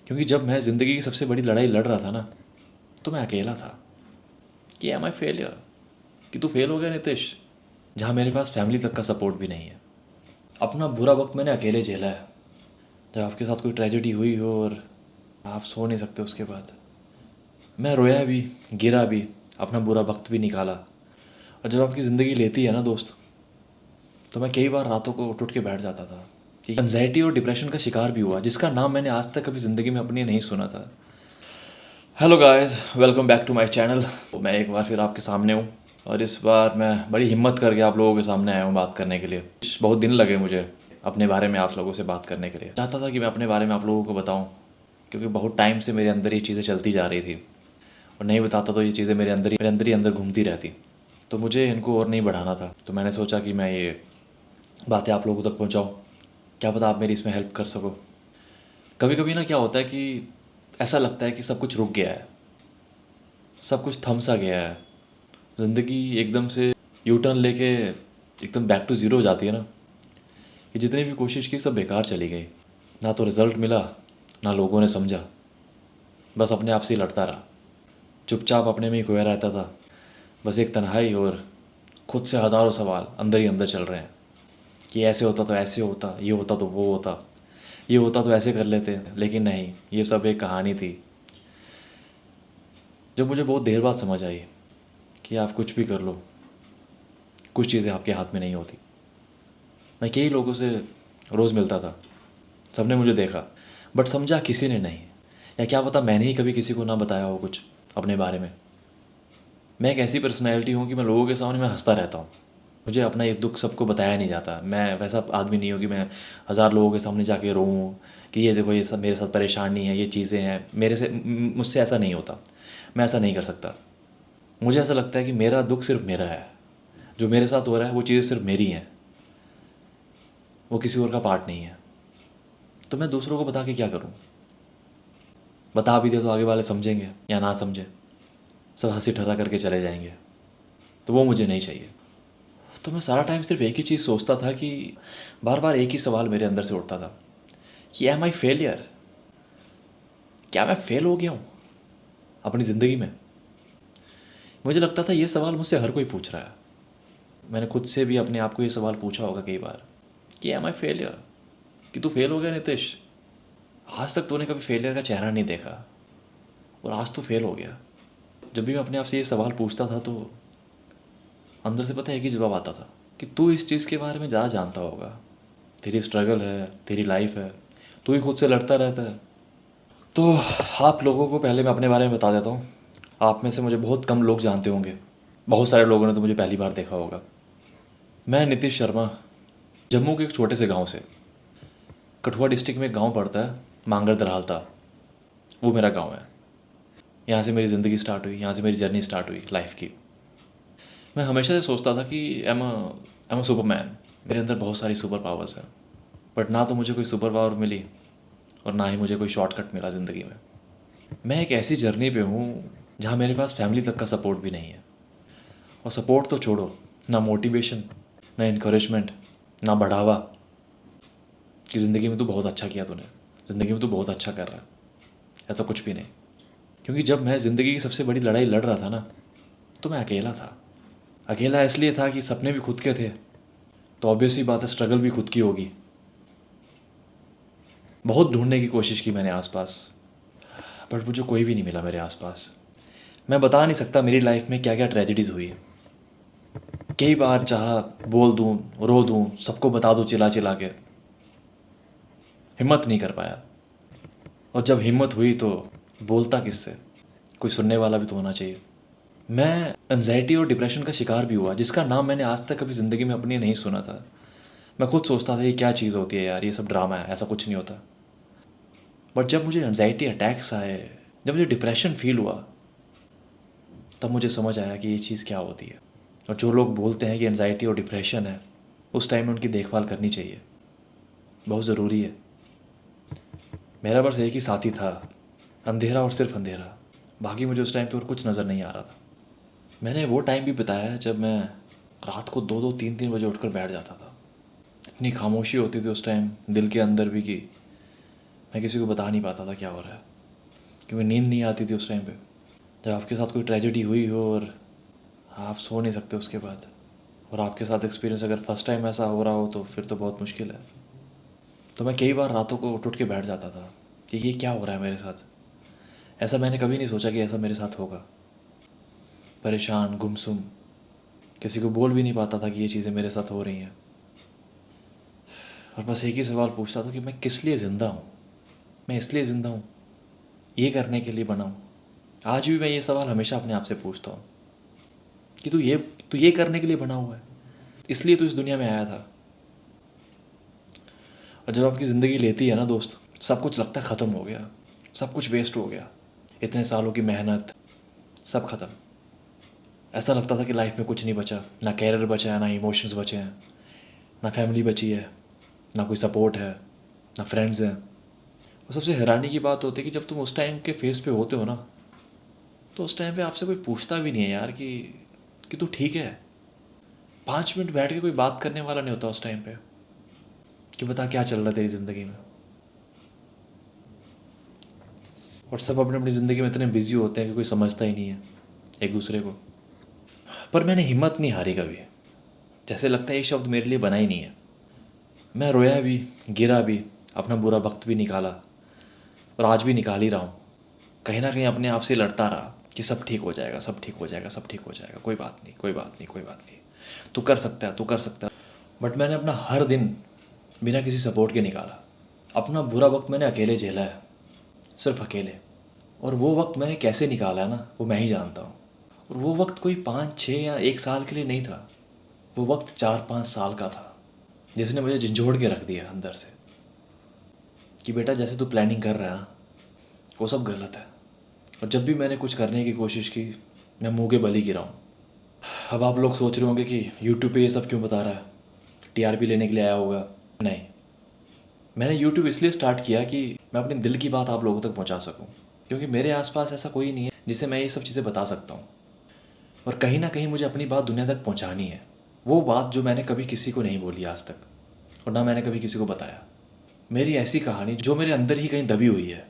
क्योंकि जब मैं ज़िंदगी की सबसे बड़ी लड़ाई लड़ रहा था ना, तो मैं अकेला था। कि एम आई फेलियर, कि तू फेल हो गया नितिश, जहाँ मेरे पास फैमिली तक का सपोर्ट भी नहीं है। अपना बुरा वक्त मैंने अकेले झेला है। जब आपके साथ कोई ट्रेजेडी हुई हो और आप सो नहीं सकते, उसके बाद मैं रोया भी, गिरा भी, अपना बुरा वक्त भी निकाला। और जब आपकी ज़िंदगी लेती है ना दोस्त, तो मैं कई बार रातों को उठ के बैठ जाता था कि एंजाइटी और डिप्रेशन का शिकार भी हुआ, जिसका नाम मैंने आज तक कभी ज़िंदगी में अपनी नहीं सुना था। Hello guys, welcome back to my channel. मैं एक बार फिर आपके सामने हूँ और इस बार मैं बड़ी हिम्मत करके आप लोगों के सामने आया हूँ बात करने के लिए। बहुत दिन लगे मुझे अपने बारे में आप लोगों से बात करने के लिए। चाहता था कि मैं अपने बारे में आप लोगों को बताऊँ, क्योंकि बहुत टाइम से मेरे अंदर ये चीज़ें चलती जा रही थी और नहीं बताता तो ये चीज़ें मेरे अंदर ही अंदर घूमती रहती। तो मुझे इनको और नहीं बढ़ाना था, तो मैंने सोचा कि मैं ये बातें आप लोगों तक पहुँचाऊँ। क्या पता आप मेरी इसमें हेल्प कर सको। कभी कभी ना क्या होता है कि ऐसा लगता है कि सब कुछ रुक गया है, सब कुछ थम सा गया है, ज़िंदगी एकदम से यू टर्न लेके एकदम बैक टू ज़ीरो हो जाती है ना, कि जितनी भी कोशिश की सब बेकार चली गई। ना तो रिज़ल्ट मिला, ना लोगों ने समझा, बस अपने आप से ही लड़ता रहा, चुपचाप अपने में ही खोया रहता था। बस एक तन्हाई और खुद से हज़ारों सवाल अंदर ही अंदर चल रहे हैं कि ऐसे होता तो ऐसे होता, ये होता तो वो होता, ये होता तो ऐसे कर लेते। लेकिन नहीं, ये सब एक कहानी थी जो मुझे बहुत देर बाद समझ आई कि आप कुछ भी कर लो, कुछ चीज़ें आपके हाथ में नहीं होती। मैं कई लोगों से रोज़ मिलता था, सबने मुझे देखा, बट समझा किसी ने नहीं। या क्या पता मैंने ही कभी किसी को ना बताया हो कुछ अपने बारे में। मैं एक ऐसी पर्सनैलिटी हूँ कि मैं लोगों के सामने मैं हंसता रहता हूँ। मुझे अपना ये दुख सबको बताया नहीं जाता। मैं वैसा आदमी नहीं हूँ कि मैं हज़ार लोगों के सामने जाके रोऊँ कि ये देखो, ये सब मेरे साथ परेशानी है, ये चीज़ें हैं मेरे से। मुझसे ऐसा नहीं होता, मैं ऐसा नहीं कर सकता। मुझे ऐसा लगता है कि मेरा दुख सिर्फ मेरा है, जो मेरे साथ हो रहा है वो चीज़ें सिर्फ मेरी हैं, वो किसी और का पार्ट नहीं है। तो मैं दूसरों को बता के क्या करूँ? बता भी दे तो आगे वाले समझेंगे या ना समझे, सब हंसी ठर्रा करके चले जाएंगे। तो वो मुझे नहीं चाहिए। तो मैं सारा टाइम सिर्फ एक ही चीज़ सोचता था कि बार बार एक ही सवाल मेरे अंदर से उठता था कि एम आई फेलियर, क्या मैं फेल हो गया हूँ अपनी ज़िंदगी में? मुझे लगता था ये सवाल मुझसे हर कोई पूछ रहा है। मैंने खुद से भी अपने आप को ये सवाल पूछा होगा कई बार कि एम आई फेलियर, कि तू फेल हो गया नितिश, आज तक तूने कभी फेलियर का चेहरा नहीं देखा और आज तू फेल हो गया। जब भी मैं अपने आप से ये सवाल पूछता था तो अंदर से पता है एक ही जवाब आता था कि तू इस चीज़ के बारे में ज़्यादा जानता होगा, तेरी स्ट्रगल है, तेरी लाइफ है, तू ही खुद से लड़ता रहता है। तो आप लोगों को पहले मैं अपने बारे में बता देता हूँ। आप में से मुझे बहुत कम लोग जानते होंगे, बहुत सारे लोगों ने तो मुझे पहली बार देखा होगा। मैं नीतीश शर्मा, जम्मू के एक छोटे से गांव से, कठुआ डिस्ट्रिक्ट में एक गांव पड़ता है मांगर दरालता, वो मेरा गांव है। यहाँ से मेरी ज़िंदगी स्टार्ट हुई, यहाँ से मेरी जर्नी स्टार्ट हुई लाइफ की। मैं हमेशा से सोचता था कि एम अ सुपरमैन, मेरे अंदर बहुत सारी सुपर पावर्स हैं, बट ना तो मुझे कोई सुपर पावर मिली और ना ही मुझे कोई शॉर्टकट मिला ज़िंदगी में। मैं एक ऐसी जर्नी पे हूँ जहाँ मेरे पास फैमिली तक का सपोर्ट भी नहीं है। और सपोर्ट तो छोड़ो, ना मोटिवेशन, ना इनक्रेजमेंट, ना बढ़ावा कि ज़िंदगी में तू बहुत अच्छा किया तूने, ज़िंदगी में तू बहुत अच्छा कर रहा है, ऐसा कुछ भी नहीं। क्योंकि जब मैं ज़िंदगी की सबसे बड़ी लड़ाई लड़ रहा था ना, तो मैं अकेला था। अकेला इसलिए था कि सपने भी खुद के थे, तो ऑब्वियस ही बात है स्ट्रगल भी खुद की होगी। बहुत ढूंढने की कोशिश की मैंने आसपास, बट मुझे कोई भी नहीं मिला मेरे आसपास। मैं बता नहीं सकता मेरी लाइफ में क्या क्या ट्रेजेडीज़ हुई। कई बार चाहा बोल दूँ, रो दूँ, सबको बता दूँ चिल्ला चिल्ला के, हिम्मत नहीं कर पाया। और जब हिम्मत हुई तो बोलता किससे, कोई सुनने वाला भी तो होना चाहिए। मैं एनजाइटी और डिप्रेशन का शिकार भी हुआ, जिसका नाम मैंने आज तक कभी ज़िंदगी में अपनी नहीं सुना था। मैं खुद सोचता था ये क्या चीज़ होती है यार, ये सब ड्रामा है, ऐसा कुछ नहीं होता। बट जब मुझे एनजाइटी अटैक्स आए, जब मुझे डिप्रेशन फील हुआ, तब मुझे समझ आया कि ये चीज़ क्या होती है। और जो लोग बोलते हैं कि एनजाइटी और डिप्रेशन है, उस टाइम में उनकी देखभाल करनी चाहिए, बहुत ज़रूरी है। मेरा बस एक ही साथी था, अंधेरा और सिर्फ अंधेरा। बाकी मुझे उस टाइम पे और कुछ नज़र नहीं आ रहा था। मैंने वो टाइम भी बिताया जब मैं रात को 2-2 3-3 बजे उठकर बैठ जाता था। इतनी खामोशी होती थी उस टाइम दिल के अंदर भी कि मैं किसी को बता नहीं पाता था क्या हो रहा है, क्योंकि नींद नहीं आती थी उस टाइम पे। जब आपके साथ कोई ट्रेजेडी हुई हो और आप सो नहीं सकते उसके बाद, और आपके साथ एक्सपीरियंस अगर फर्स्ट टाइम ऐसा हो रहा हो तो फिर तो बहुत मुश्किल है। तो मैं कई बार रातों को उठ के बैठ जाता था कि ये क्या हो रहा है मेरे साथ। ऐसा मैंने कभी नहीं सोचा कि ऐसा मेरे साथ होगा। परेशान, गुमसुम, किसी को बोल भी नहीं पाता था कि ये चीज़ें मेरे साथ हो रही हैं। और बस एक ही सवाल पूछता था कि मैं किस लिए ज़िंदा हूँ। मैं इसलिए ज़िंदा हूँ, ये करने के लिए बना हूँ। आज भी मैं ये सवाल हमेशा अपने आप से पूछता हूँ कि तू ये करने के लिए बना हुआ है, इसलिए तू इस दुनिया में आया था। और जब आपकी ज़िंदगी लेती है ना दोस्त, सब कुछ लगता है ख़त्म हो गया, सब कुछ वेस्ट हो गया, इतने सालों की मेहनत सब ख़त्म। ऐसा लगता था कि लाइफ में कुछ नहीं बचा, ना कैरियर बचा है, ना इमोशंस बचे हैं, ना फैमिली बची है, ना कोई सपोर्ट है, ना फ्रेंड्स हैं। और सबसे हैरानी की बात होती है कि जब तुम उस टाइम के फेस पे होते हो ना, तो उस टाइम पे आपसे कोई पूछता भी नहीं है यार कि तू ठीक है। 5 मिनट बैठ के कोई बात करने वाला नहीं होता उस टाइम पे कि बता क्या चल रहा है तेरी ज़िंदगी में। और सब अपनी अपनी ज़िंदगी में इतने बिजी होते हैं कि कोई समझता ही नहीं है एक दूसरे को। पर मैंने हिम्मत नहीं हारी कभी। जैसे लगता है ये शब्द मेरे लिए बना ही नहीं है। मैं रोया भी, गिरा भी, अपना बुरा वक्त भी निकाला, और आज भी निकाल ही रहा हूँ। कहीं ना कहीं अपने आप से लड़ता रहा कि सब ठीक हो जाएगा, सब ठीक हो जाएगा, सब ठीक हो जाएगा, कोई बात नहीं, कोई बात नहीं, कोई बात नहीं, तू कर सकता है, तू कर सकता है। बट मैंने अपना हर दिन बिना किसी सपोर्ट के निकाला। अपना बुरा वक्त मैंने अकेले झेला है, सिर्फ अकेले। और वो वक्त मैंने कैसे निकाला है ना, वो मैं ही जानता हूँ। और वो वक्त कोई 5, 6 या 1 साल के लिए नहीं था, वो वक्त 4, 5 साल का था, जिसने मुझे झंझोड़ के रख दिया अंदर से कि बेटा जैसे तू प्लानिंग कर रहा है ना, वो सब गलत है। और जब भी मैंने कुछ करने की कोशिश की, मैं मुंह के बल ही गिरा हूँ। अब आप लोग सोच रहे होंगे कि यूट्यूब पे ये सब क्यों बता रहा है, टीआरपी लेने के लिए आया होगा। नहीं, मैंने यूट्यूब इसलिए स्टार्ट किया कि मैं अपने दिल की बात आप लोगों तक पहुँचा सकूँ, क्योंकि मेरे आसपास ऐसा कोई नहीं है जिसे मैं ये सब चीज़ें बता सकता हूँ। और कहीं ना कहीं मुझे अपनी बात दुनिया तक पहुँचानी है, वो बात जो मैंने कभी किसी को नहीं बोली आज तक, और ना मैंने कभी किसी को बताया। मेरी ऐसी कहानी जो मेरे अंदर ही कहीं दबी हुई है,